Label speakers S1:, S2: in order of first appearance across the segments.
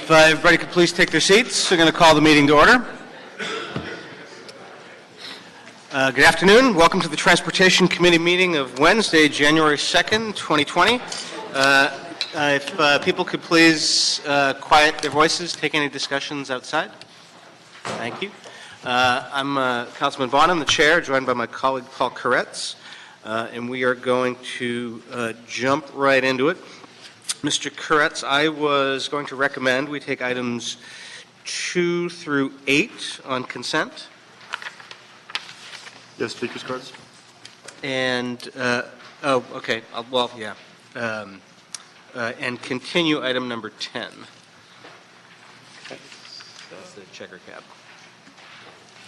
S1: If everybody could please take their seats, we're going to call the meeting to order. Good afternoon. Welcome to the Transportation Committee meeting of Wednesday, January 2nd, 2020. If people could please quiet their voices, take any discussions outside. Thank you. I'm Councilman Vaughn, I'm the chair, joined by my colleague Paul Koretz, and we are going to jump right into it. Mr. Koretz, I was going to recommend we take items 2 through 8 on consent.
S2: Yes, speakers cards.
S1: And, okay, and continue item number 10. That's the checker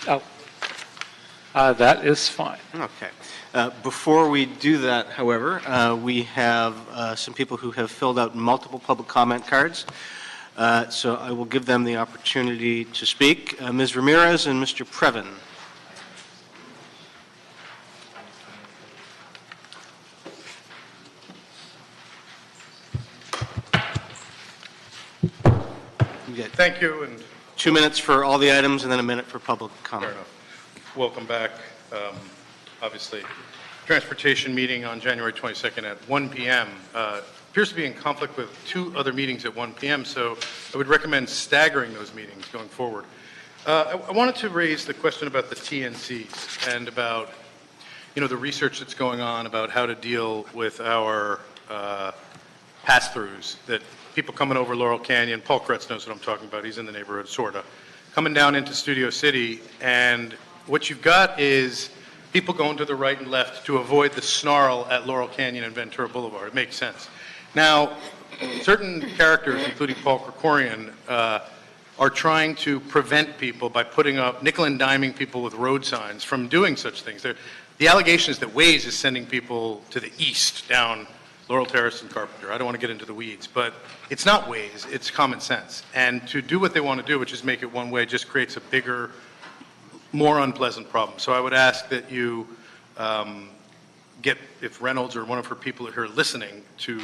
S1: cab.
S3: That is fine.
S1: Okay. Before we do that, however, we have some people who have filled out multiple public comment cards. So I will give them the opportunity to speak. Ms. Ramirez and Mr. Previn.
S4: Thank you. And
S1: 2 minutes for all the items and then a minute for public comment.
S4: fair enough. Welcome back. Obviously, transportation meeting on January 22nd at 1 p.m. Appears to be in conflict with 2 other meetings at 1 p.m., so I would recommend staggering those meetings going forward. I wanted to raise the question about the TNCs and about, the research that's going on about how to deal with our pass-throughs, that people coming over Laurel Canyon, Paul Koretz knows what I'm talking about, he's in the neighborhood, sort of, coming down into Studio City, and what you've got is people going to the right and left to avoid the snarl at Laurel Canyon and Ventura Boulevard. It makes sense. Now, certain characters, including Paul Krikorian, are trying to prevent people by putting up nickel and diming people with road signs from doing such things. The allegation is that Waze is sending people to the east down Laurel Terrace and Carpenter. I don't want to get into the weeds, but it's not Waze, it's common sense. And to do what they want to do, which is make it one way, just creates a bigger, more unpleasant problem. So I would ask that you get, if Reynolds or one of her people who are listening, to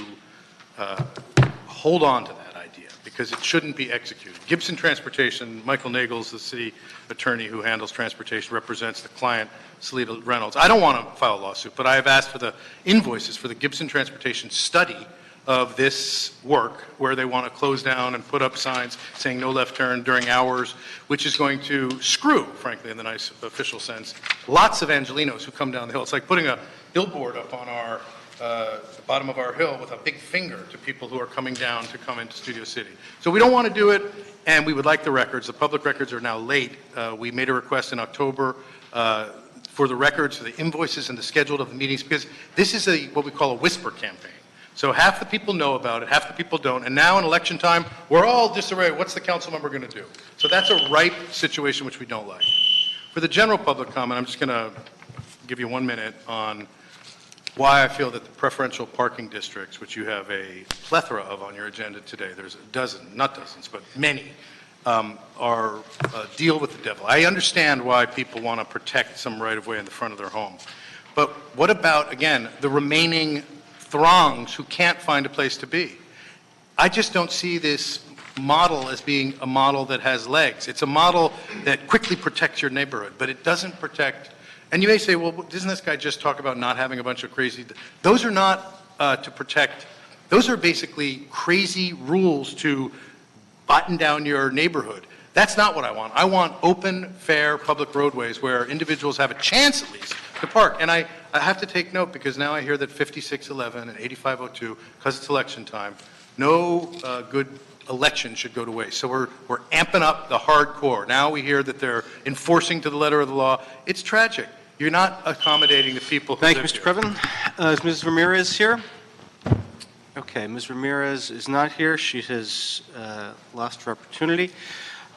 S4: hold on to that idea, because it shouldn't be executed. Gibson Transportation, Michael Nagels, the city attorney who handles transportation, represents the client, Salita Reynolds. I don't want to file a lawsuit, but I have asked for the invoices for the Gibson Transportation study of this work, where they want to close down and put up signs saying no left turn during hours, which is going to screw, frankly, in the nice official sense, lots of Angelinos who come down the hill. It's like putting a billboard up on our the bottom of our hill with a big finger to people who are coming down to come into Studio City. So we don't want to do it, and we would like the records. The public records are now late. We made a request in October for the records, for the invoices, and the schedule of the meetings, because this is what we call a whisper campaign. So half the people know about it, half the people don't, and now in election time, we're all disarray. What's the council member going to do? So that's a ripe situation which we don't like. For the general public comment, I'm just going to give you 1 minute on why I feel that the preferential parking districts, which you have a plethora of on your agenda today, there's a dozen, not dozens, but many, are deal with the devil. I understand why people want to protect some right-of-way in the front of their home. But what about, again, the remaining throngs who can't find a place to be? I just don't see this model as being a model that has legs. It's a model that quickly protects your neighborhood, but it doesn't protect. And you may say, well, doesn't this guy just talk about not having a bunch of crazy? Those are not to protect. Those are basically crazy rules to button down your neighborhood. That's not what I want. I want open, fair public roadways where individuals have a chance, at least, to park. And I have to take note, because now I hear that 5611 and 8502, because it's election time, no good election should go to waste. So we're amping up the hardcore. Now we hear that they're enforcing to the letter of the law. It's tragic. You're not accommodating the people who
S1: Thank you,
S4: live
S1: Mr.
S4: here.
S1: Previn. Is Ms. Ramirez here? Okay, Ms. Ramirez is not here. She has lost her opportunity.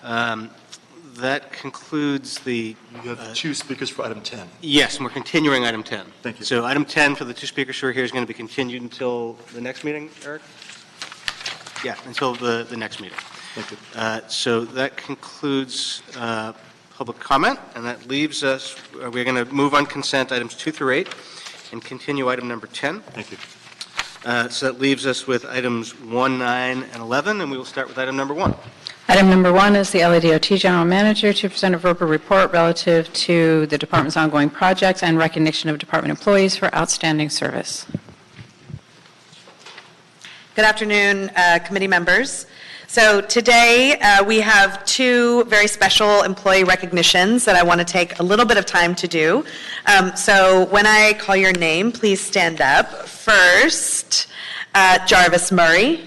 S1: That concludes the...
S2: You have 2 speakers for item 10.
S1: Yes, and we're continuing item 10.
S2: Thank you.
S1: So item 10 for the 2 speakers who are here is going to be continued until the next meeting, Eric? Yeah, until the next meeting.
S2: Thank you.
S1: So that concludes public comment, and that leaves us, we're going to move on consent items 2 through 8 and continue item number 10.
S2: Thank you.
S1: So that leaves us with items 1, 9, and 11, and we will start with item number 1.
S5: Item number 1 is the LADOT General Manager to present a verbal report relative to the department's ongoing projects and recognition of department employees for outstanding service.
S6: Good afternoon, committee members. So today we have 2 very special employee recognitions that I want to take a little bit of time to do. So when I call your name, please stand up. First, Jarvis Murray.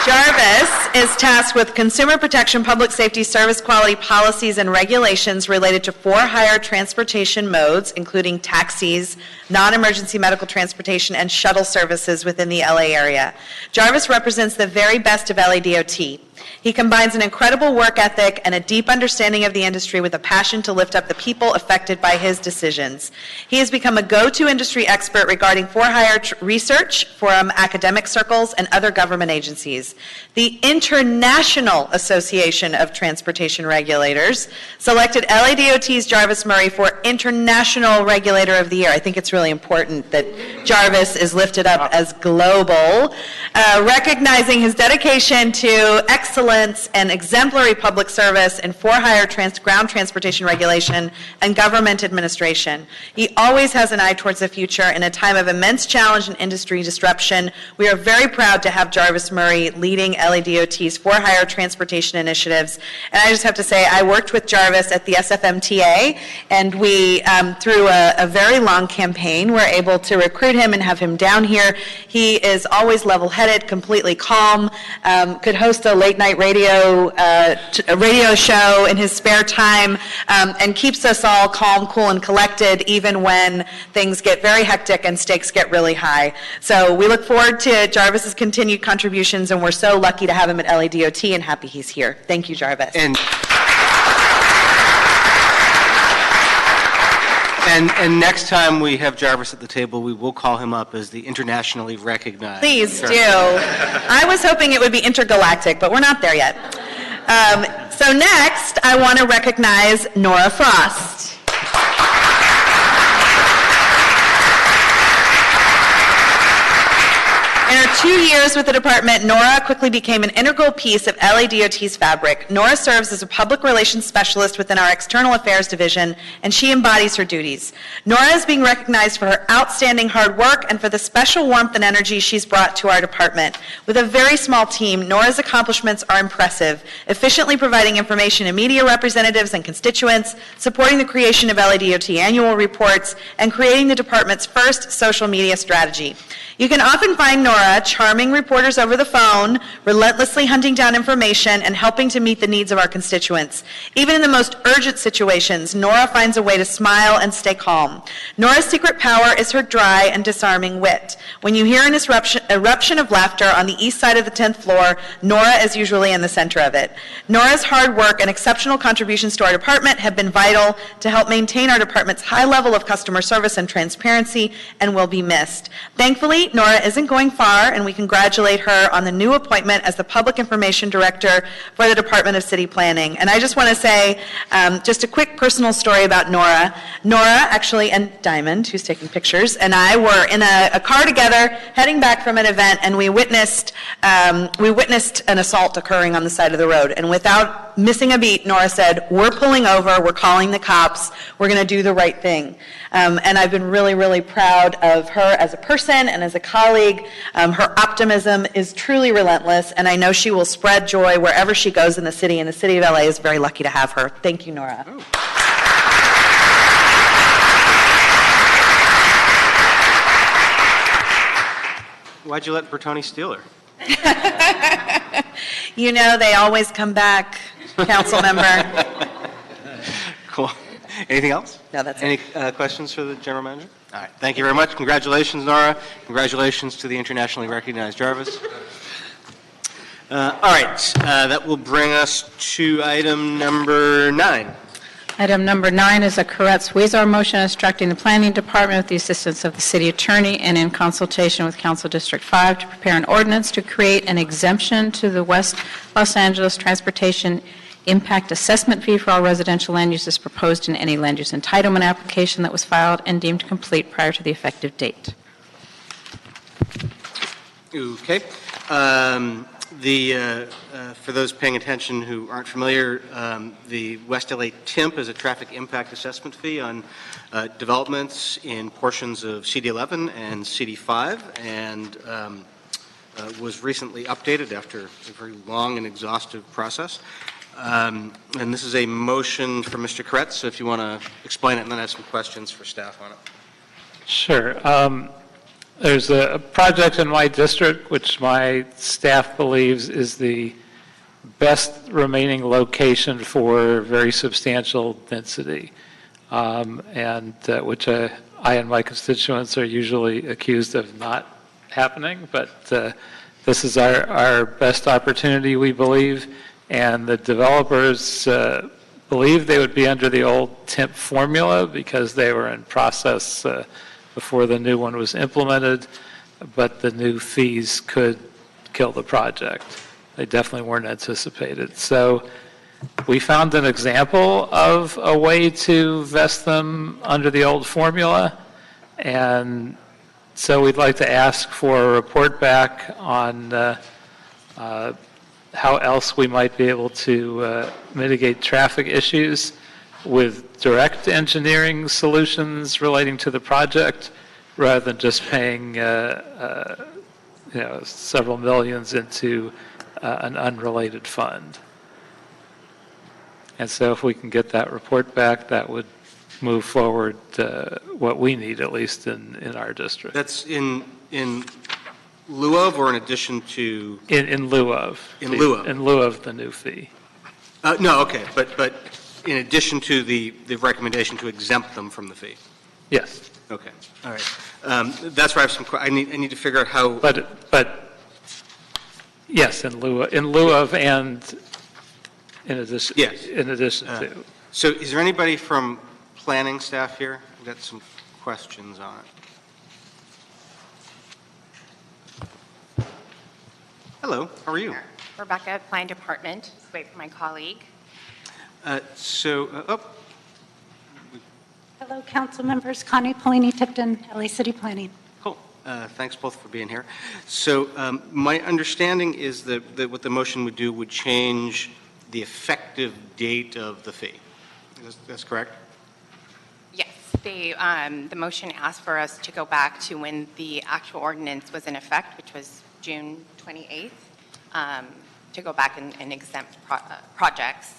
S6: Jarvis is tasked with consumer protection, public safety, service quality policies, and regulations related to for-hire transportation modes, including taxis, non-emergency medical transportation, and shuttle services within the LA area. Jarvis represents the very best of LADOT. He combines an incredible work ethic and a deep understanding of the industry with a passion to lift up the people affected by his decisions. He has become a go-to industry expert regarding for-hire research from academic circles and other government agencies. The International Association of Transportation Regulators selected LADOT's Jarvis Murray for International Regulator of the Year. I think it's really important that Jarvis is lifted up as global, recognizing his dedication to excellence and exemplary public service in for-hire ground transportation regulation and government administration. He always has an eye towards the future in a time of immense challenge and industry disruption. We are very proud to have Jarvis Murray leading LADOT's for-hire transportation initiatives. And I just have to say, I worked with Jarvis at the SFMTA, and we, through a very long campaign, were able to recruit him and have him down here. He is always level-headed, completely calm, could host a late-night radio show in his spare time, and keeps us all calm, cool, and collected even when things get very hectic and stakes get really high. So we look forward to Jarvis's continued contributions, and we're so lucky to have him at LADOT and happy he's here. Thank you, Jarvis.
S1: And next time we have Jarvis at the table, we will call him up as the internationally recognized.
S6: Please do. I was hoping it would be intergalactic, but we're not there yet. So next, I want to recognize Nora Frost. In her 2 years with the department, Nora quickly became an integral piece of LADOT's fabric. Nora serves as a public relations specialist within our external affairs division, and she embodies her duties. Nora is being recognized for her outstanding hard work and for the special warmth and energy she's brought to our department. With a very small team, Nora's accomplishments are impressive, efficiently providing information to media representatives and constituents, supporting the creation of LADOT annual reports, and creating the department's first social media strategy. You can often find Nora charming reporters over the phone, relentlessly hunting down information, and helping to meet the needs of our constituents. Even in the most urgent situations, Nora finds a way to smile and stay calm. Nora's secret power is her dry and disarming wit. When you hear an eruption of laughter on the east side of the 10th floor, Nora is usually in the center of it. Nora's hard work and exceptional contributions to our department have been vital to help maintain our department's high level of customer service and transparency, and will be missed. Thankfully, Nora isn't going far, and we congratulate her on the new appointment as the Public Information Director for the Department of City Planning. And I just want to say just a quick personal story about Nora. Nora, actually, and Diamond, who's taking pictures, and I were in a car together heading back from an event, and we witnessed an assault occurring on the side of the road. And without missing a beat, Nora said, "We're pulling over, we're calling the cops, we're going to do the right thing." And I've been really, really proud of her as a person and as a colleague. Her optimism is truly relentless, and I know she will spread joy wherever she goes in the city, and the city of LA is very lucky to have her. Thank you, Nora.
S1: Oh. Why'd you let Bertoni steal her?
S6: You know, they always come back, council member.
S1: Cool. Anything else?
S6: No, that's
S1: it. Any questions for the general manager? All right. Thank you very much. Congratulations, Nora. Congratulations to the internationally recognized Jarvis. All right. That will bring us to item number 9.
S5: Item number 9 is a Koretz-Weezer motion instructing the Planning Department with the assistance of the City Attorney and in consultation with Council District 5 to prepare an ordinance to create an exemption to the West Los Angeles Transportation impact assessment fee for all residential land uses proposed in any land use entitlement application that was filed and deemed complete prior to the effective date.
S1: Okay. For those paying attention who aren't familiar, the West LA TIMP is a traffic impact assessment fee on developments in portions of CD11 and CD5, and was recently updated after a very long and exhaustive process. And this is a motion from Mr. Koretz, so if you want to explain it, and then I have some questions for staff on it.
S3: Sure. There's a project in my district which my staff believes is the best remaining location for very substantial density, and which I and my constituents are usually accused of not happening, but this is our best opportunity, we believe, and the developers believe they would be under the old TIMP formula because they were in process before the new one was implemented, but the new fees could kill the project. They definitely weren't anticipated. So we found an example of a way to vest them under the old formula, and so we'd like to ask for a report back on how else we might be able to mitigate traffic issues with direct engineering solutions relating to the project, rather than just paying several millions into an unrelated fund. And so if we can get that report back, that would move forward what we need, at least in our district.
S1: That's in lieu of or in addition to?
S3: In lieu of.
S1: In lieu of.
S3: In lieu of the new fee.
S1: No, okay, but in addition to the recommendation to exempt them from the fee?
S3: Yes.
S1: Okay, all right. That's where I have some, I need to figure out how.
S3: But yes, in lieu of and in addition.
S1: Yes.
S3: In addition to.
S1: So is there anybody from planning staff here? I've got some questions on it. Hello, how are you?
S7: Rebecca, Plan Department. Just wait for my colleague.
S8: Hello, council members. Connie Polini-Tipton, LA City Planning.
S1: Cool. Thanks both for being here. So my understanding is that what the motion would do would change the effective date of the fee. That's correct?
S7: Yes, the motion asked for us to go back to when the actual ordinance was in effect, which was June 28th, to go back and exempt projects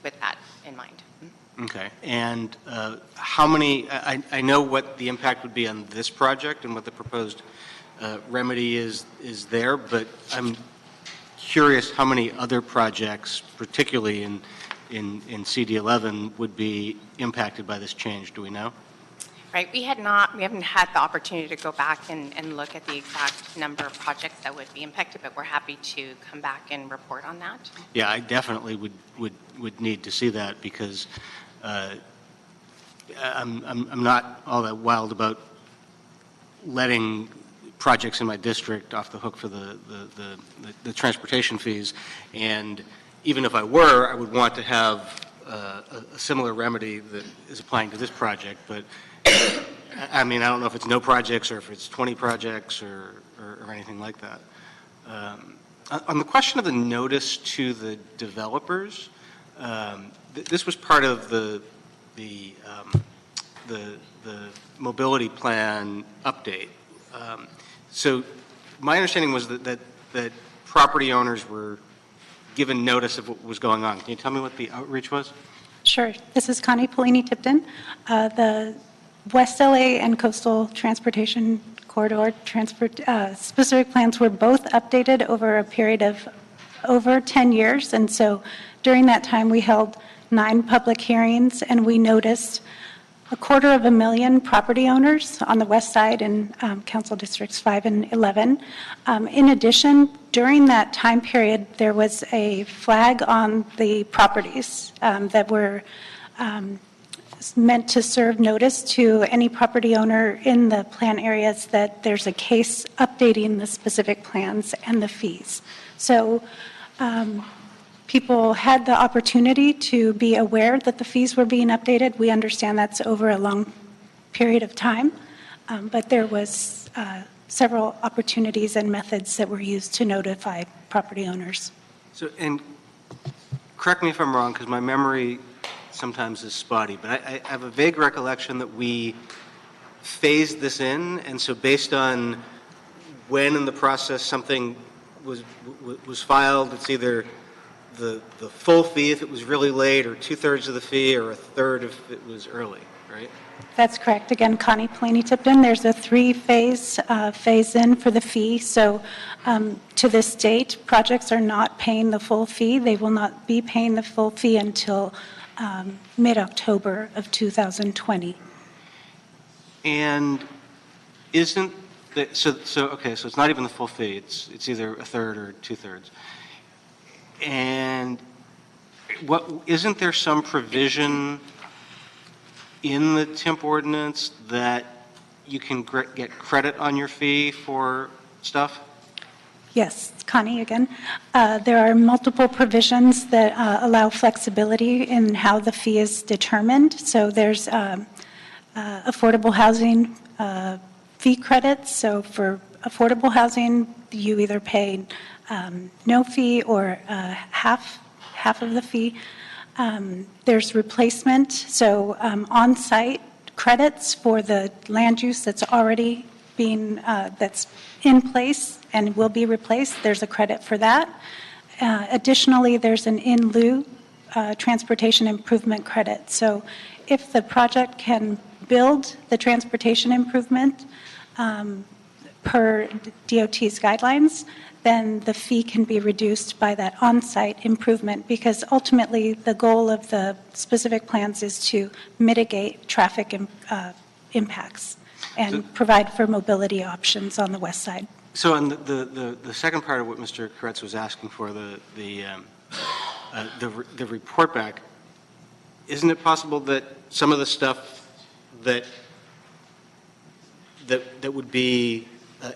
S7: with that in mind.
S1: Okay. And how many, I know what the impact would be on this project and what the proposed remedy is there, but I'm curious how many other projects, particularly in CD11, would be impacted by this change. Do we know?
S7: Right. We haven't had the opportunity to go back and look at the exact number of projects that would be impacted, but we're happy to come back and report on that.
S1: Yeah, I definitely would need to see that because I'm not all that wild about letting projects in my district off the hook for the transportation fees, and even if I were, I would want to have a similar remedy that is applying to this project. But I mean, I don't know if it's no projects or if it's 20 projects or anything like that. On the question of the notice to the developers, this was part of the mobility plan update. So my understanding was that property owners were given notice of what was going on. Can you tell me what the outreach was?
S8: Sure. This is Connie Polini-Tipton. The West LA and Coastal Transportation Corridor specific plans were both updated over a period of over 10 years. And so during that time, we held 9 public hearings, and we noticed 250,000 property owners on the west side in council districts 5 and 11. In addition, during that time period, there was a flag on the properties that were meant to serve notice to any property owner in the plan areas that there's a case updating the specific plans and the fees. So people had the opportunity to be aware that the fees were being updated. We understand that's over a long period of time, but there was several opportunities and methods that were used to notify property owners.
S1: So, and correct me if I'm wrong, because my memory sometimes is spotty, but I have a vague recollection that we phased this in, and so based on when in the process something was filed, it's either the full fee if it was really late, or 2/3 of the fee, or 1/3 if it was early, right?
S8: That's correct. Again, Connie Pelini-Tipton, there's a 3-phase phase-in for the fee. So to this date, projects are not paying the full fee. They will not be paying the full fee until mid-October of 2020.
S1: And isn't the, so it's not even the full fee. It's either 1/3 or 2/3. And isn't there some provision in the TIMP ordinance that you can get credit on your fee for stuff?
S8: Yes, Connie again. There are multiple provisions that allow flexibility in how the fee is determined. So there's affordable housing fee credits. So for affordable housing, you either pay no fee or half of the fee. There's replacement, so on-site credits for the land use that's already being, that's in place and will be replaced. There's a credit for that. Additionally, there's an In-Lieu transportation improvement credit. So if the project can build the transportation improvement per DOT's guidelines, then the fee can be reduced by that on-site improvement, because ultimately the goal of the specific plans is to mitigate traffic impacts and provide for mobility options on the west side.
S1: So on the second part of what Mr. Koretz was asking for, the report back, isn't it possible that some of the stuff that would be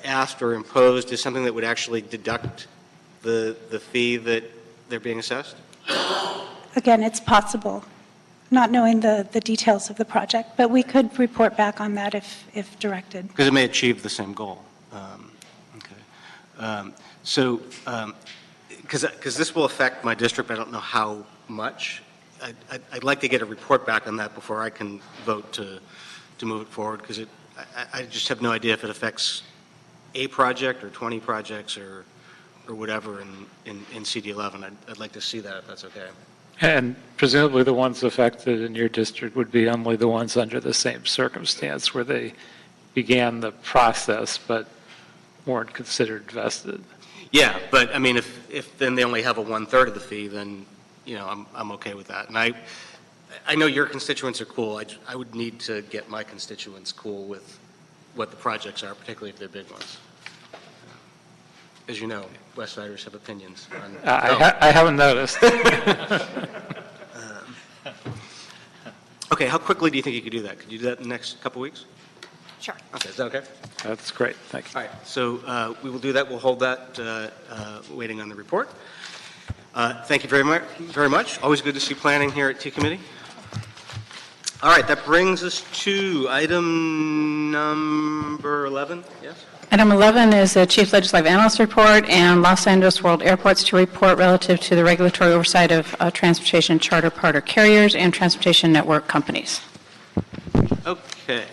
S1: asked or imposed is something that would actually deduct the fee that they're being assessed?
S8: Again, it's possible, not knowing the details of the project, but we could report back on that if directed.
S1: Because it may achieve the same goal. So, because this will affect my district, but I don't know how much. I'd like to get a report back on that before I can vote to move it forward, because I just have no idea if it affects a project or 20 projects or whatever in CD11. I'd like to see that, if that's okay.
S3: And presumably the ones affected in your district would be only the ones under the same circumstance where they began the process but weren't considered vested.
S1: Yeah, but I mean, if then they only have a 1/3 of the fee, then, you know, I'm okay with that. And I know your constituents are cool. I would need to get my constituents cool with what the projects are, particularly if they're big ones. As you know, West Siders have opinions on.
S3: I haven't noticed.
S1: Okay, how quickly do you think you could do that? Could you do that in the next couple weeks?
S7: Sure.
S1: Okay, is that okay?
S3: That's great, thank you.
S1: All right, so we will do that. We'll hold that, waiting on the report. Thank you very much. Always good to see planning here at T Committee. All right, that brings us to item number 11. Yes?
S5: Item 11 is the Chief Legislative Analyst Report and Los Angeles World Airports to report relative to the regulatory oversight of transportation charter partner carriers and transportation network companies.
S1: Okay.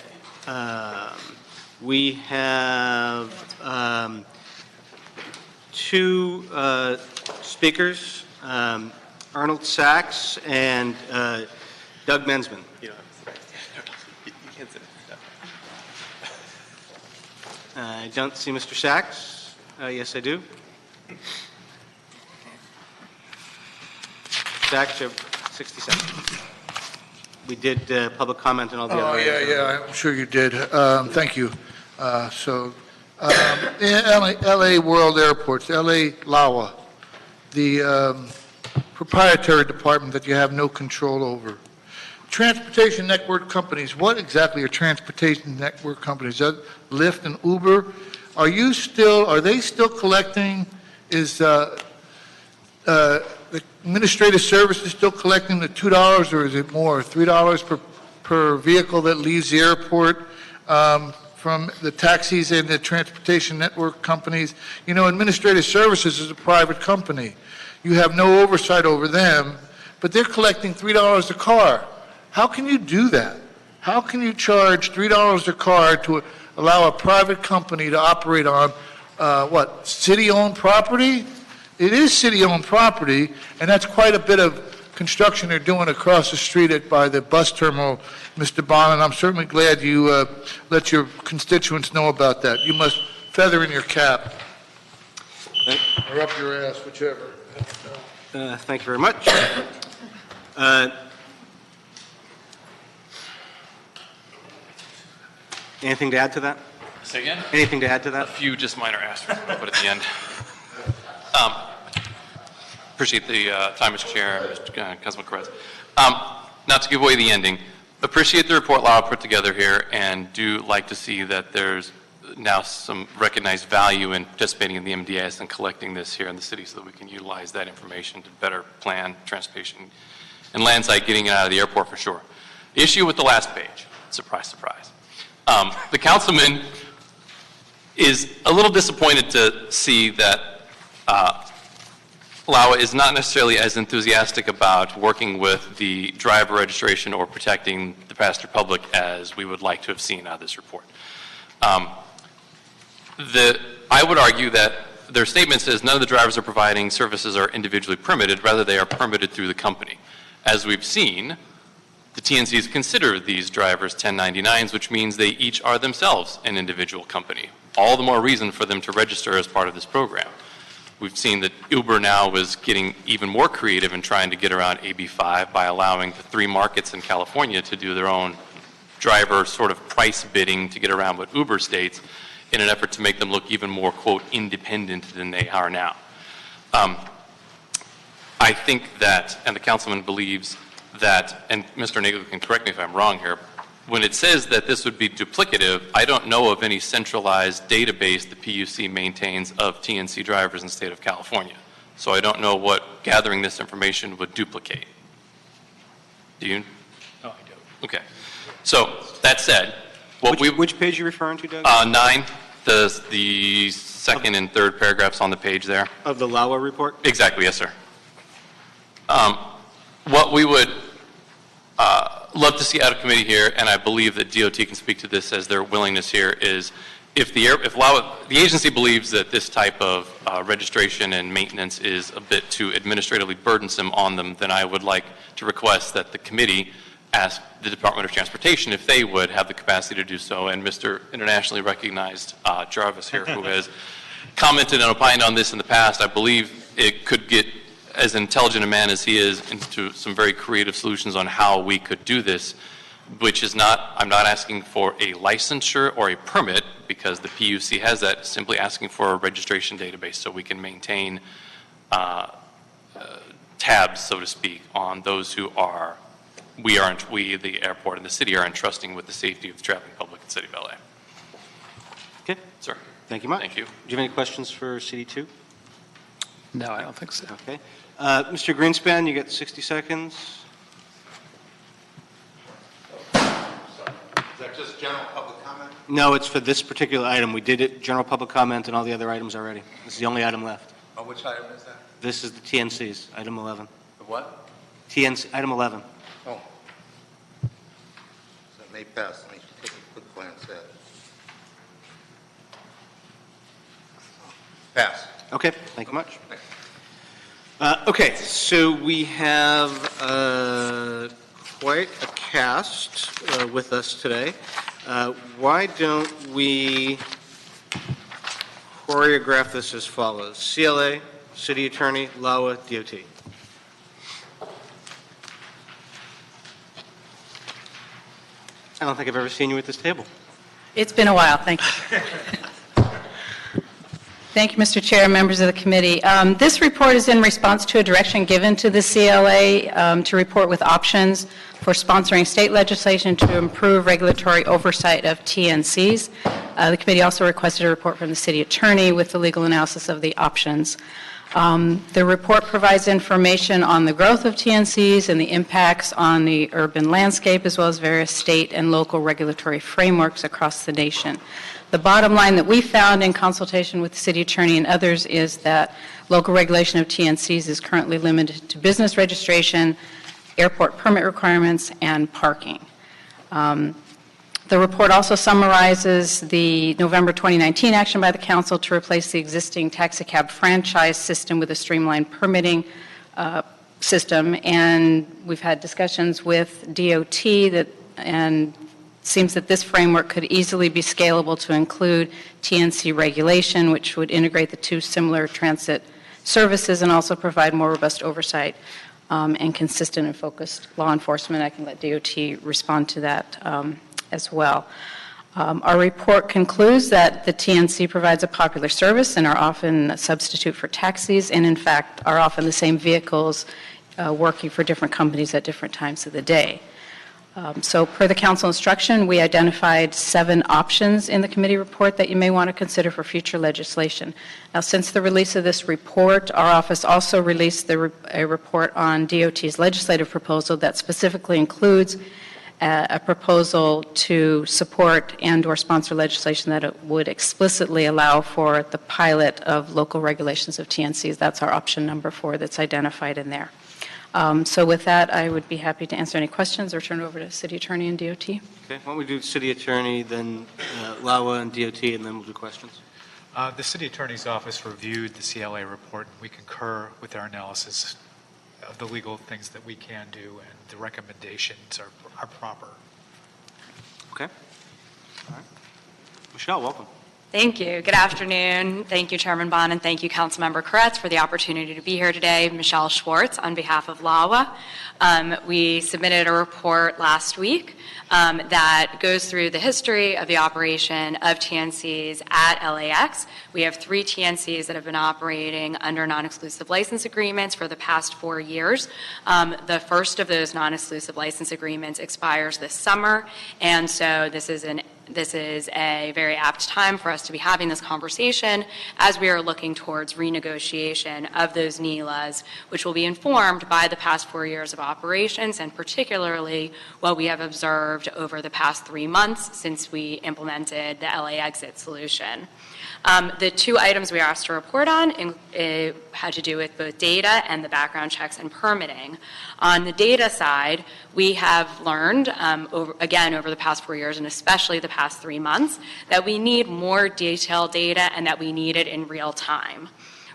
S1: We have two speakers, Arnold Sachs and Doug Mensman.
S9: You can't sit.
S1: I don't see Mr. Sachs. Yes, I do. Sachs, you have 60 seconds. We did public comment on all the other items.
S10: Yeah, I'm sure you did. Thank you. LA World Airports, LA LAWA, the proprietary department that you have no control over. Transportation network companies, what exactly are transportation network companies? Is that Lyft and Uber? Are they still collecting, the administrative service is still collecting the $2, or is it more, $3 per vehicle that leaves the airport from the taxis and the transportation network companies? You know, administrative services is a private company. You have no oversight over them, but they're collecting $3 a car. How can you do that? How can you charge $3 a car to allow a private company to operate on, city-owned property? It is city-owned property, and that's quite a bit of construction they're doing across the street by the bus terminal, Mr. Bond, and I'm certainly glad you let your constituents know about that. You must feather in your cap, or up your ass, whichever.
S1: Thank you very much. Anything to add to that?
S9: Say again?
S1: Anything to add to
S9: A
S1: that?
S9: few just minor asterisks I'll put at the end. Appreciate the time, Mr. Chair, and Mr. Councilman Perez. Not to give away the ending, appreciate the report Lara put together here, and do like to see that there's now some recognized value in participating in the MDS and collecting this here in the city so that we can utilize that information to better plan transportation and landside getting it out of the airport for sure. The issue with the last page, surprise, surprise. The councilman is a little disappointed to see that LAWA is not necessarily as enthusiastic about working with the driver registration or protecting the passenger public as we would like to have seen out of this report. I would argue that their statement says none of the drivers are providing services are individually permitted, rather they are permitted through the company. As we've seen, the TNCs consider these drivers 1099s, which means they each are themselves an individual company. All the more reason for them to register as part of this program. We've seen that Uber now is getting even more creative in trying to get around AB5 by allowing the 3 markets in California to do their own driver sort of price bidding to get around what Uber states in an effort to make them look even more, quote, independent than they are now. I think that, and the councilman believes that, and Mr. Nagel can correct me if I'm wrong here, when it says that this would be duplicative, I don't know of any centralized database the PUC maintains of TNC drivers in the state of California. So I don't know what gathering this information would duplicate. Do you?
S3: No, I don't.
S9: Okay. So that said,
S1: Which page are you referring to, Doug?
S9: 9, the second and third paragraphs on the page there.
S1: Of the LAWA report?
S9: Exactly, yes, sir. What we would love to see out of committee here, and I believe that DOT can speak to this as their willingness here, is if the agency believes that this type of registration and maintenance is a bit too administratively burdensome on them, then I would like to request that the committee ask the Department of Transportation if they would have the capacity to do so. And Mr. Internationally recognized Jarvis here, who has commented and opined on this in the past, I believe it could get as intelligent a man as he is into some very creative solutions on how we could do this, which is not, I'm not asking for a licensure or a permit because the PUC has that, simply asking for a registration database so we can maintain tabs, so to speak, on those who are, we, the airport and the city, are entrusting with the safety of the traveling public in the city of LA.
S1: Okay.
S9: Sir.
S1: Thank you much.
S9: Thank you.
S1: Do you have any questions for CD2?
S3: No, I don't think so.
S1: Okay. Mr. Greenspan, you get 60 seconds.
S11: Is that just general public comment?
S1: No, it's for this particular item. We did it, general public comment, and all the other items already. This is the only item left.
S11: Oh, which item is that?
S1: This is the TNCs, item 11.
S11: The what?
S1: TNC, item 11.
S11: Oh. So it may pass. Let me take a quick glance at it. Pass.
S1: Okay, thank you much. Okay, so we have quite a cast with us today. Why don't we choreograph this as follows? CLA, City Attorney, LAWA, DOT. I don't think I've ever seen you at this table.
S5: It's been a while, thank you. Thank you, Mr. Chair, members of the committee. This report is in response to a direction given to the CLA to report with options for sponsoring state legislation to improve regulatory oversight of TNCs. The committee also requested a report from the city attorney with the legal analysis of the options. The report provides information on the growth of TNCs and the impacts on the urban landscape, as well as various state and local regulatory frameworks across the nation. The bottom line that we found in consultation with the city attorney and others is that local regulation of TNCs is currently limited to business registration, airport permit requirements, and parking. The report also summarizes the November 2019 action by the council to replace the existing taxicab franchise system with a streamlined permitting system, and we've had discussions with DOT and seems that this framework could easily be scalable to include TNC regulation, which would integrate the two similar transit services and also provide more robust oversight and consistent and focused law enforcement. I can let DOT respond to that as well. Our report concludes that the TNC provides a popular service and are often a substitute for taxis, and in fact are often the same vehicles working for different companies at different times of the day. So per the council instruction, we identified 7 options in the committee report that you may want to consider for future legislation. Now, since the release of this report, our office also released a report on DOT's legislative proposal that specifically includes a proposal to support and or sponsor legislation that it would explicitly allow for the pilot of local regulations of TNCs. That's our option number 4 that's identified in there. So with that, I would be happy to answer any questions or turn it over to City Attorney and DOT.
S1: Okay, why don't we do City Attorney, then LAWA and DOT, and then we'll do questions.
S12: The City Attorney's Office reviewed the CLA report, and we concur with our analysis of the legal things that we can do, and the recommendations are proper.
S1: Okay. All right. Michelle, welcome.
S13: Thank you. Good afternoon. Thank you, Chairman Bond, and thank you, Councilmember Koretz, for the opportunity to be here today. Michelle Schwartz on behalf of LAWA. We submitted a report last week that goes through the history of the operation of TNCs at LAX. We have 3 TNCs that have been operating under non-exclusive license agreements for the past 4 years. The first of those non-exclusive license agreements expires this summer, and so this is a very apt time for us to be having this conversation as we are looking towards renegotiation of those NELAs, which will be informed by the past 4 years of operations and particularly what we have observed over the past 3 months since we implemented the LA exit solution. The 2 items we are asked to report on had to do with both data and the background checks and permitting. On the data side, we have learned, over the past 4 years and especially the past 3 months, that we need more detailed data and that we need it in real time.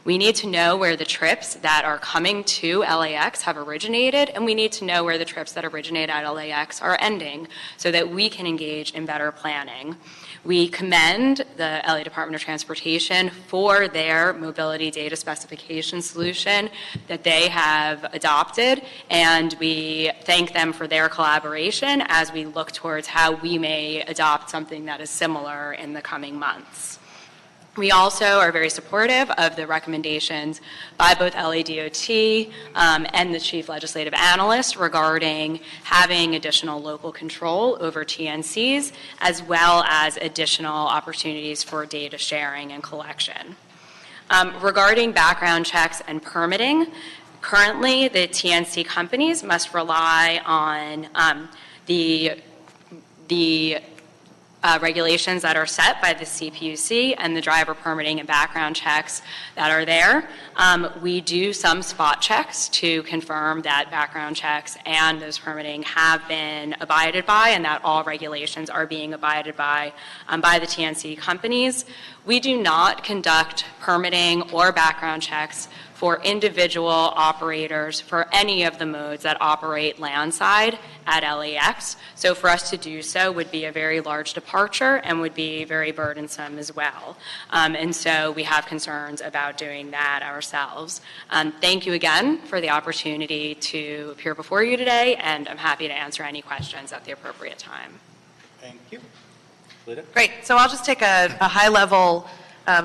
S13: We need to know where the trips that are coming to LAX have originated, and we need to know where the trips that originate at LAX are ending so that we can engage in better planning. We commend the LA Department of Transportation for their mobility data specification solution that they have adopted, and we thank them for their collaboration as we look towards how we may adopt something that is similar in the coming months. We also are very supportive of the recommendations by both LADOT and the Chief Legislative Analyst regarding having additional local control over TNCs, as well as additional opportunities for data sharing and collection. Regarding background checks and permitting, currently the TNC companies must rely on the regulations that are set by the CPUC and the driver permitting and background checks that are there. We do some spot checks to confirm that background checks and those permitting have been abided by and that all regulations are being abided by the TNC companies. We do not conduct permitting or background checks for individual operators for any of the modes that operate landside at LAX. So for us to do so would be a very large departure and would be very burdensome as well. And so we have concerns about doing that ourselves. Thank you again for the opportunity to appear before you today, and I'm happy to answer any questions at the appropriate time.
S1: Thank you. Lita?
S6: Great. So I'll just take a high level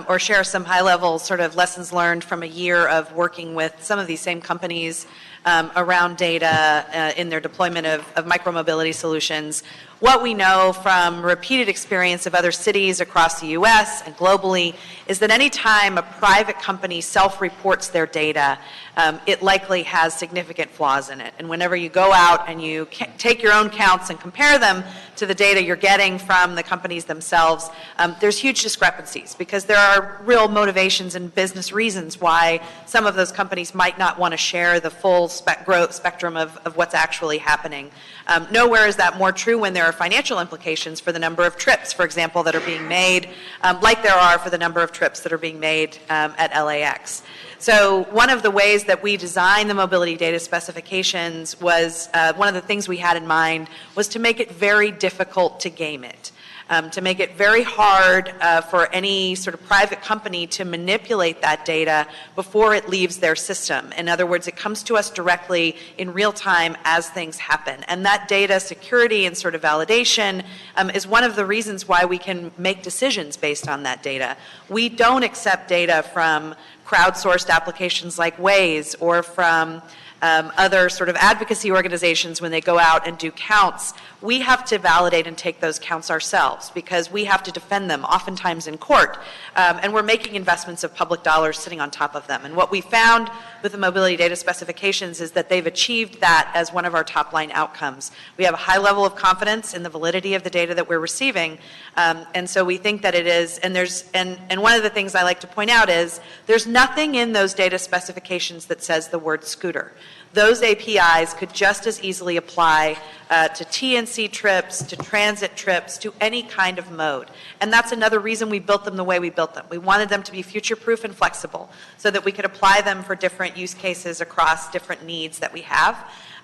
S6: or share some high-level sort of lessons learned from a year of working with some of these same companies around data in their deployment of micromobility solutions. What we know from repeated experience of other cities across the U.S. and globally is that any time a private company self-reports their data, it likely has significant flaws in it. And whenever you go out and you take your own counts and compare them to the data you're getting from the companies themselves, there's huge discrepancies because there are real motivations and business reasons why some of those companies might not want to share the full spectrum of what's actually happening. Nowhere is that more true when there are financial implications for the number of trips, for example, that are being made, like there are for the number of trips that are being made at LAX. So one of the ways that we designed the mobility data specifications was, one of the things we had in mind was to make it very difficult to game it. To make it very hard for any sort of private company to manipulate that data before it leaves their system. In other words, it comes to us directly in real time as things happen. And that data security and sort of validation is one of the reasons why we can make decisions based on that data. We don't accept data from crowdsourced applications like Waze or from other sort of advocacy organizations when they go out and do counts. We have to validate and take those counts ourselves because we have to defend them, oftentimes in court. And we're making investments of public dollars sitting on top of them. And what we found with the mobility data specifications is that they've achieved that as one of our top line outcomes. We have a high level of confidence in the validity of the data that we're receiving. And so we think that it is, and one of the things I like to point out is there's nothing in those data specifications that says the word scooter. Those APIs could just as easily apply to TNC trips, to transit trips, to any kind of mode. And that's another reason we built them the way we built them. We wanted them to be future-proof and flexible so that we could apply them for different use cases across different needs that we have.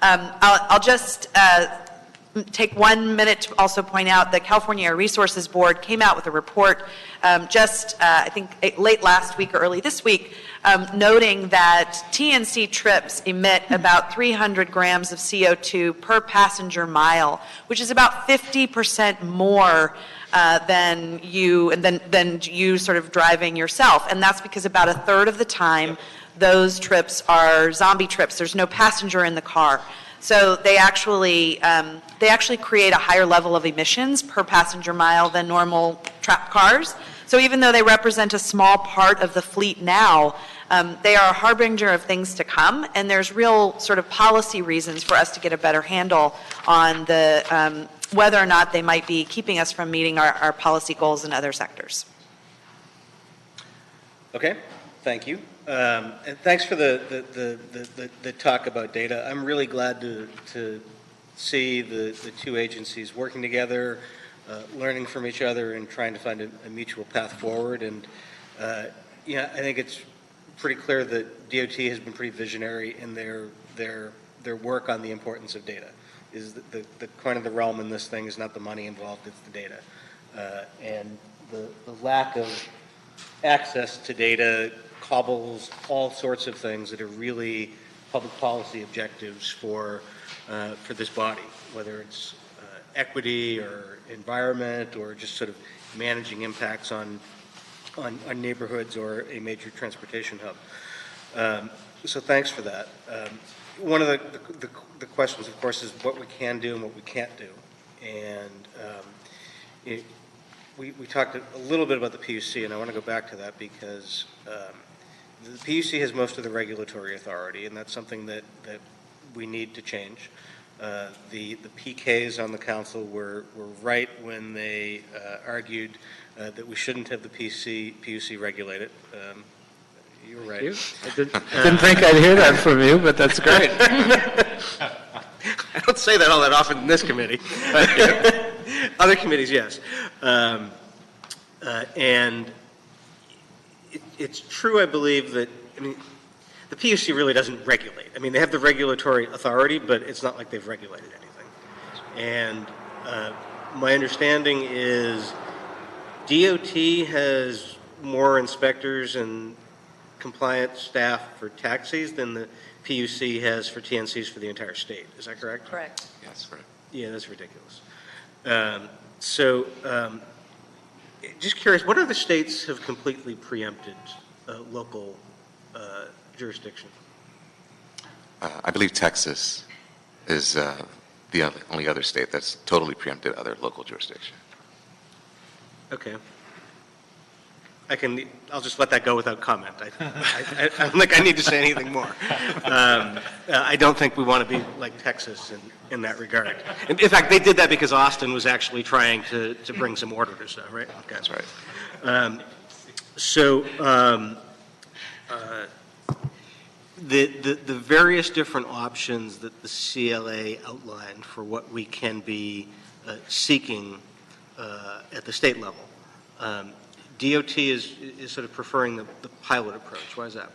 S6: I'll just take 1 minute to also point out that California Air Resources Board came out with a report I think late last week or early this week, noting that TNC trips emit about 300 grams of CO2 per passenger mile, which is about 50% more than you sort of driving yourself. And that's because about a third of the time those trips are zombie trips. There's no passenger in the car. So they actually create a higher level of emissions per passenger mile than normal trap cars. So even though they represent a small part of the fleet now, they are a harbinger of things to come, and there's real sort of policy reasons for us to get a better handle on the whether or not they might be keeping us from meeting our policy goals in other sectors.
S1: Okay, thank you. And thanks for the talk about data. I'm really glad to see the two agencies working together, learning from each other, and trying to find a mutual path forward. And I think it's pretty clear that DOT has been pretty visionary in their work on the importance of data. Is the coin of the realm in this thing is not the money involved, it's the data. And the lack of access to data cobbles all sorts of things that are really public policy objectives for this body, whether it's equity or environment or just sort of managing impacts on neighborhoods or a major transportation hub. So thanks for that. One of the questions, of course, is what we can do and what we can't do. And we talked a little bit about the PUC, and I want to go back to that because the PUC has most of the regulatory authority, and that's something that we need to change. The PKs on the council were right when they argued that we shouldn't have the PUC regulate it. You were right.
S3: I didn't think I'd hear that from you, but that's great.
S1: I don't say that all that often in this committee. Other committees, yes. And it's true, I believe, that, the PUC really doesn't regulate. They have the regulatory authority, but it's not like they've regulated anything. And my understanding is DOT has more inspectors and compliance staff for taxis than the PUC has for TNCs for the entire state. Is that correct?
S6: Correct.
S9: Yes, correct.
S1: Yeah, that's ridiculous. Just curious, what other states have completely preempted local jurisdiction?
S14: I believe Texas is the
S11: the only other state that's totally preempted other local jurisdiction.
S1: Okay. I'll just let that go without comment. I don't think I need to say anything more. I don't think we want to be like Texas in that regard. In fact, they did that because Austin was actually trying to bring some order to stuff, right? Okay.
S11: That's right.
S1: The various different options that the CLA outlined for what we can be seeking at the state level, DOT is sort of preferring the pilot approach. Why is that?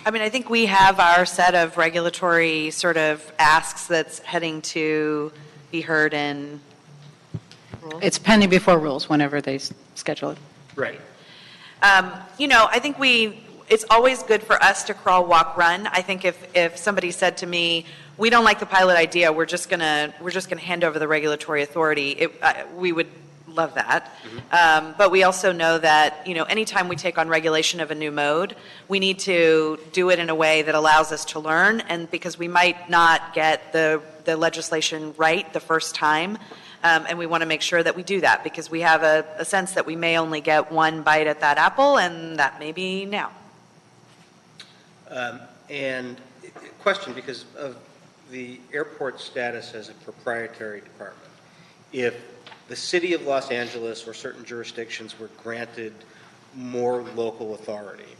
S6: I mean, I think we have our set of regulatory sort of asks that's heading to be heard in rules.
S5: It's pending before rules whenever they schedule it.
S1: Right.
S6: I think it's always good for us to crawl, walk, run. I think if somebody said to me, we don't like the pilot idea, we're just gonna hand over the regulatory authority, we would love that.
S1: Mm-hmm.
S6: But we also know that, anytime we take on regulation of a new mode, we need to do it in a way that allows us to learn, and because we might not get the legislation right the first time, and we want to make sure that we do that, because we have a sense that we may only get one bite at that apple, and that may be now.
S1: And question, because of the airport status as a proprietary department, if the city of Los Angeles or certain jurisdictions were granted more local authority,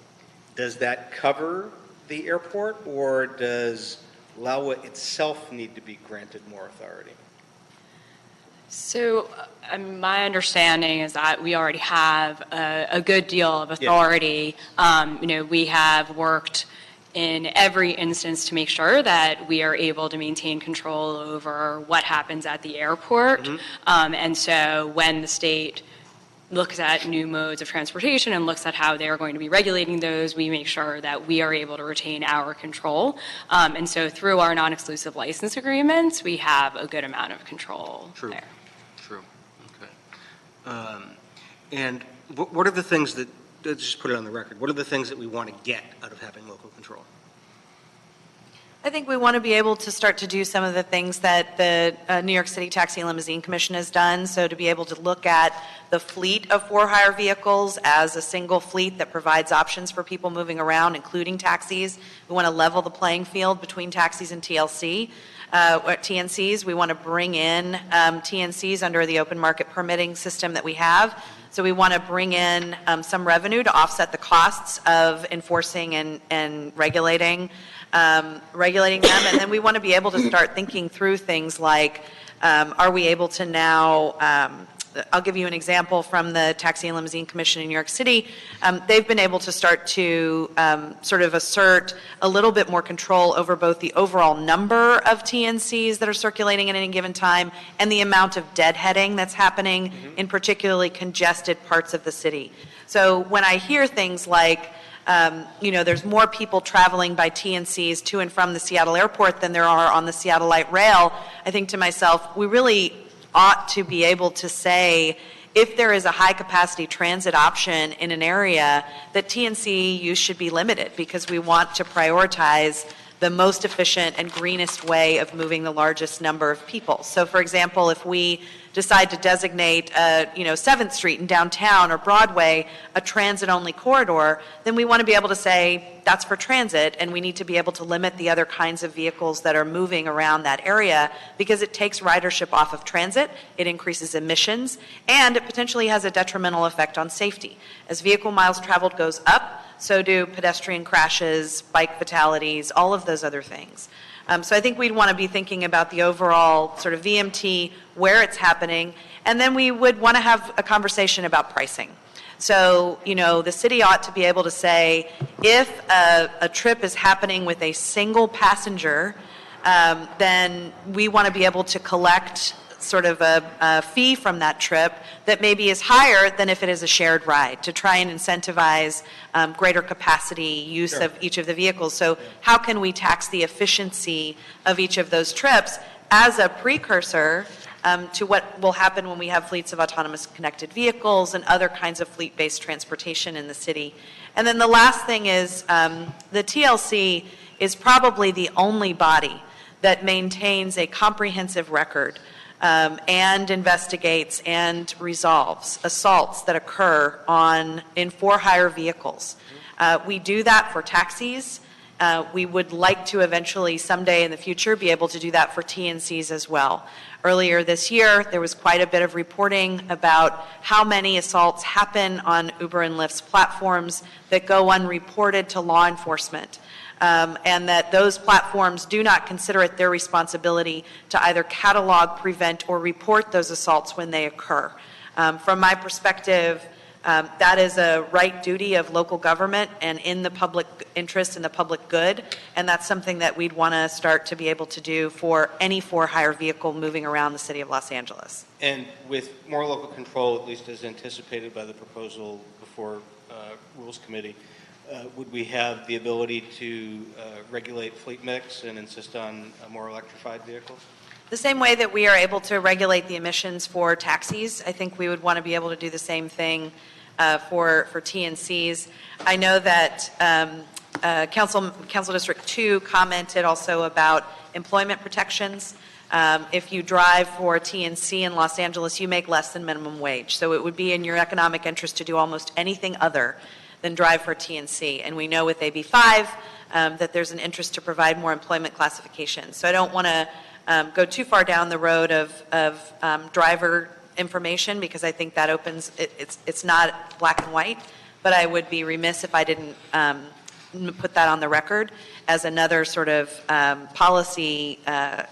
S1: does that cover the airport, or does LAWA itself need to be granted more authority?
S13: So my understanding is that we already have a good deal of authority. We have worked in every instance to make sure that we are able to maintain control over what happens at the airport.
S1: Mm-hmm.
S13: And so when the state looks at new modes of transportation and looks at how they are going to be regulating those, we make sure that we are able to retain our control. And so through our non-exclusive license agreements, we have a good amount of control there.
S1: True. Okay. And what are the things that, just put it on the record, what are the things that we want to get out of having local control?
S6: I think we want to be able to start to do some of the things that the New York City Taxi and Limousine Commission has done. So to be able to look at the fleet of for-hire vehicles as a single fleet that provides options for people moving around, including taxis. We want to level the playing field between taxis and TNCs. We want to bring in TNCs under the open market permitting system that we have. So we want to bring in some revenue to offset the costs of enforcing and regulating them. And then we want to be able to start thinking through things like, are we able to now, I'll give you an example from the Taxi and Limousine Commission in New York City. They've been able to start to sort of assert a little bit more control over both the overall number of TNCs that are circulating at any given time and the amount of deadheading that's happening in particularly congested parts of the city. So when I hear things like, there's more people traveling by TNCs to and from the Seattle airport than there are on the Seattle Light Rail, I think to myself, we really ought to be able to say, if there is a high-capacity transit option in an area, that TNC use should be limited, because we want to prioritize the most efficient and greenest way of moving the largest number of people. So, for example, if we decide to designate, 7th Street in downtown or Broadway a transit-only corridor, then we want to be able to say that's for transit, and we need to be able to limit the other kinds of vehicles that are moving around that area, because it takes ridership off of transit, it increases emissions, and it potentially has a detrimental effect on safety. As vehicle miles traveled goes up, so do pedestrian crashes, bike fatalities, all of those other things. So I think we'd want to be thinking about the overall sort of VMT, where it's happening, and then we would want to have a conversation about pricing. So, the city ought to be able to say, if a trip is happening with a single passenger, then we want to be able to collect sort of a fee from that trip that maybe is higher than if it is a shared ride, to try and incentivize greater capacity use of each of the vehicles. So how can we tax the efficiency of each of those trips as a precursor to what will happen when we have fleets of autonomous connected vehicles and other kinds of fleet-based transportation in the city? And then the last thing is the TLC is probably the only body that maintains a comprehensive record and investigates and resolves assaults that occur in for-hire vehicles. We do that for taxis. We would like to eventually, someday in the future, be able to do that for TNCs as well. Earlier this year, there was quite a bit of reporting about how many assaults happen on Uber and Lyft's platforms that go unreported to law enforcement. And that those platforms do not consider it their responsibility to either catalog, prevent, or report those assaults when they occur. From my perspective, that is a right duty of local government and in the public interest and the public good, and that's something that we'd want to start to be able to do for any for-hire vehicle moving around the city of Los Angeles.
S1: And with more local control, at least as anticipated by the proposal before Rules Committee, would we have the ability to regulate fleet mix and insist on more electrified vehicles?
S6: The same way that we are able to regulate the emissions for taxis, I think we would want to be able to do the same thing for TNCs. I know that Council District 2 commented also about employment protections. If you drive for TNC in Los Angeles, you make less than minimum wage. So it would be in your economic interest to do almost anything other than drive for TNC. And we know with AB5 that there's an interest to provide more employment classifications. So I don't want to go too far down the road of driver information, because I think that opens, it's not black and white, but I would be remiss if I didn't put that on the record as another sort of policy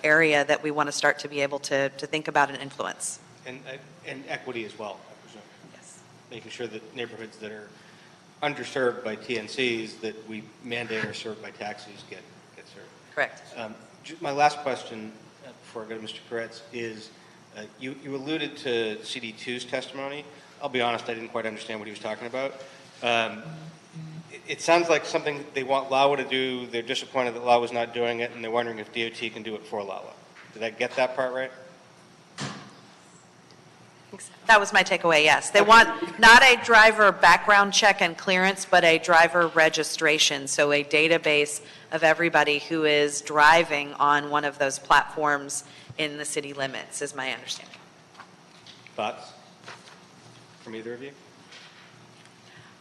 S6: area that we want to start to be able to think about and influence.
S1: And equity as well, I presume.
S6: Yes.
S1: Making sure that neighborhoods that are underserved by TNCs that we mandate are served by taxis get served.
S6: Correct.
S1: My last question before I go to Mr. Koretz is, you alluded to CD2's testimony. I'll be honest, I didn't quite understand what he was talking about. It sounds like something they want LAWA to do. They're disappointed that LAWA's not doing it, and they're wondering if DOT can do it for LAWA. Did I get that part right?
S6: That was my takeaway, yes. They want not a driver background check and clearance, but a driver registration, so a database of everybody who is driving on one of those platforms in the city limits, is my understanding.
S1: Thoughts from either of you?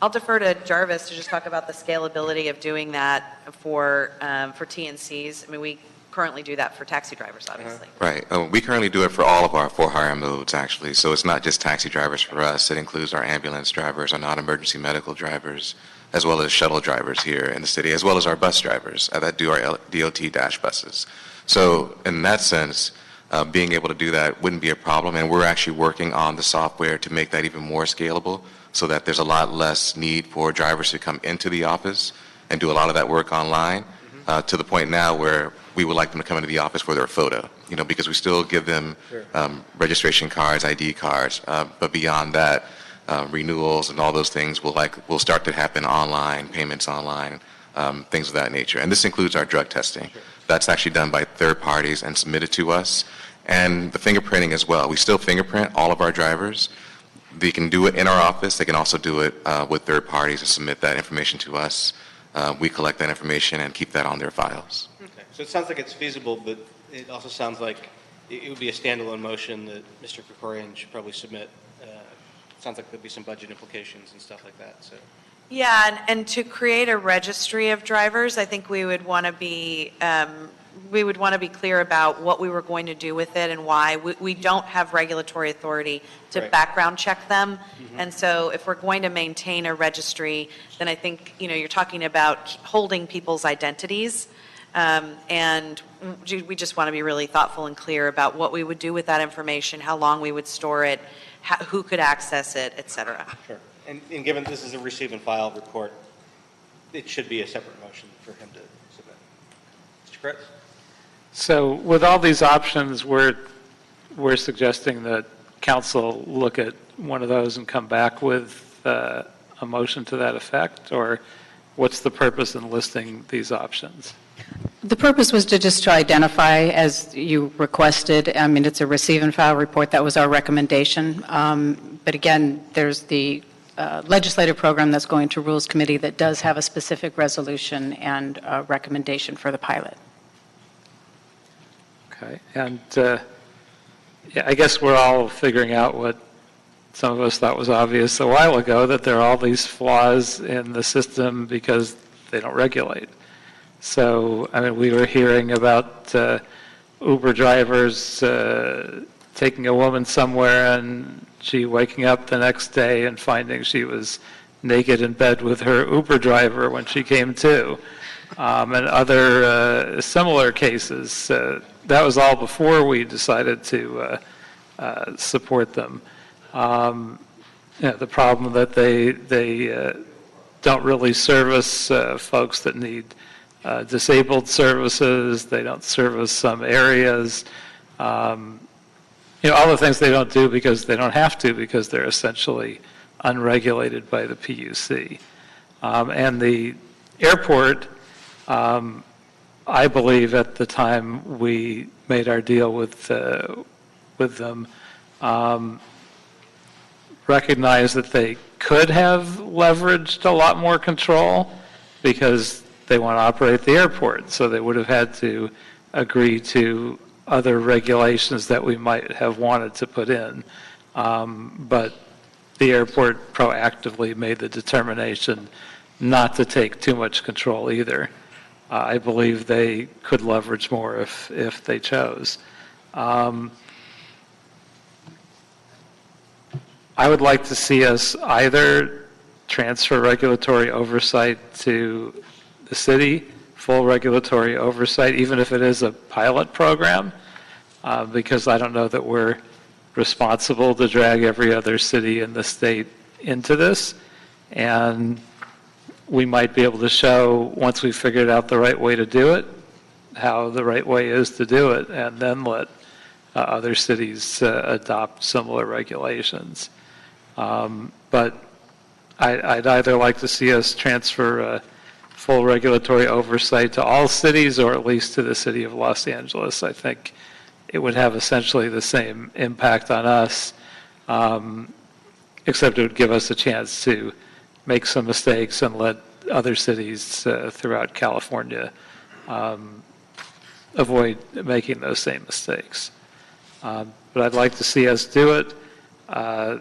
S6: I'll defer to Jarvis to just talk about the scalability of doing that for TNCs. I mean, we currently do that for taxi drivers, obviously.
S14: Right. We currently do it for all of our for-hire modes, actually. So it's not just taxi drivers for us. It includes our ambulance drivers, our non-emergency medical drivers, as well as shuttle drivers here in the city, as well as our bus drivers that do our DOT dash buses. So in that sense, being able to do that wouldn't be a problem. And we're actually working on the software to make that even more scalable so that there's a lot less need for drivers to come into the office and do a lot of that work online, to the point now where we would like them to come into the office for their photo, because we still give them registration cards, ID cards, but beyond that, renewals and all those things will start to happen online, payments online, things of that nature. And this includes our drug testing. That's actually done by third parties and submitted to us. And the fingerprinting as well. We still fingerprint all of our drivers. They can do it in our office. They can also do it with third parties and submit that information to us. We collect that information and keep that on their files.
S1: Okay. So it sounds like it's feasible, but it also sounds like it would be a standalone motion that Mr. Krikorian should probably submit. It sounds like there'd be some budget implications and stuff like that. So.
S6: Yeah, and to create a registry of drivers, I think we would want to be clear about what we were going to do with it and why. We don't have regulatory authority to background check them, and so if we're going to maintain a registry, then I think you're talking about holding people's identities, and we just want to be really thoughtful and clear about what we would do with that information, how long we would store it, who could access it, et cetera.
S1: Sure. And given this is a receive and file report, it should be a separate motion for him to submit. Mr. Kretz?
S3: So with all these options, we're suggesting that council look at one of those and come back with a motion to that effect, or what's the purpose in listing these options?
S5: The purpose was just to identify, as you requested. I mean, it's a receive and file report. That was our recommendation. But again, there's the legislative program that's going to Rules Committee that does have a specific resolution and recommendation for the pilot.
S3: Okay, and yeah, I guess we're all figuring out what some of us thought was obvious a while ago, that there are all these flaws in the system because they don't regulate. So, I mean, we were hearing about Uber drivers taking a woman somewhere and she waking up the next day and finding she was naked in bed with her Uber driver when she came to, and other similar cases. That was all before we decided to support them. The problem that they don't really service folks that need disabled services. They don't service some areas. All the things they don't do because they don't have to, because they're essentially unregulated by the PUC. And the airport, I believe at the time we made our deal with them, recognized that they could have leveraged a lot more control because they want to operate the airport. So they would have had to agree to other regulations that we might have wanted to put in. But the airport proactively made the determination not to take too much control either. I believe they could leverage more if they chose. I would like to see us either transfer regulatory oversight to the city, full regulatory oversight, even if it is a pilot program, because I don't know that we're responsible to drag every other city in the state into this. And we might be able to show, once we figured out the right way to do it, how the right way is to do it, and then let other cities adopt similar regulations. But I'd either like to see us transfer full regulatory oversight to all cities, or at least to the city of Los Angeles. I think it would have essentially the same impact on us, except it would give us a chance to make some mistakes and let other cities throughout California avoid making those same mistakes. But I'd like to see us do it. I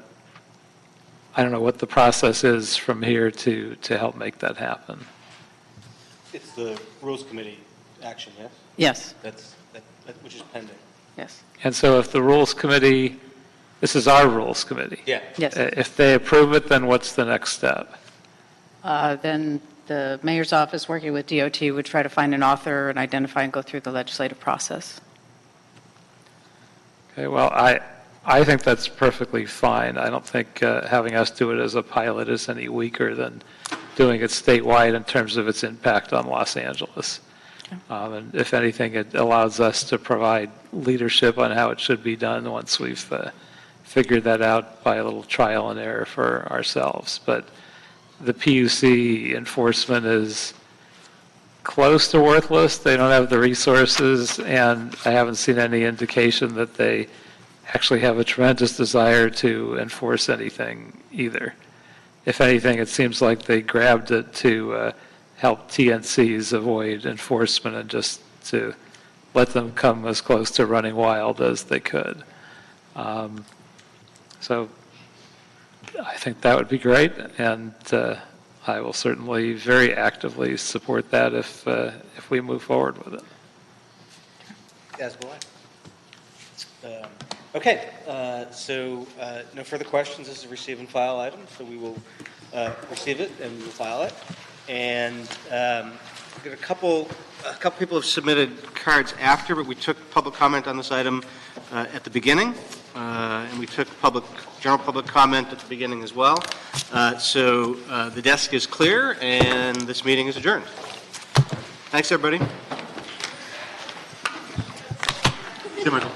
S3: don't know what the process is from here to help make that happen.
S1: It's the Rules Committee action, yes?
S5: Yes.
S1: Which is pending.
S5: Yes.
S3: And so if the Rules Committee, this is our Rules Committee.
S1: Yeah.
S5: Yes.
S3: If they approve it, then what's the next step?
S5: Then the mayor's office, working with DOT, would try to find an author and identify and go through the legislative process.
S3: Okay, well, I think that's perfectly fine. I don't think having us do it as a pilot is any weaker than doing it statewide in terms of its impact on Los Angeles. Okay. And if anything, it allows us to provide leadership on how it should be done once we've figured that out by a little trial and error for ourselves. But the PUC enforcement is close to worthless. They don't have the resources, and I haven't seen any indication that they actually have a tremendous desire to enforce anything either. If anything, it seems like they grabbed it to help TNCs avoid enforcement and just to let them come as close to running wild as they could. So I think that would be great, and I will certainly very actively support that if we move forward with it.
S1: As will I. Okay, so no further questions. This is a receive and file item, so we will receive it and we will file it. And we've got a couple people have submitted cards after, but we took public comment on this item at the beginning, and we took general public comment at the beginning as well. So the desk is clear, and this meeting is adjourned. Thanks, everybody.
S2: See you, Michael.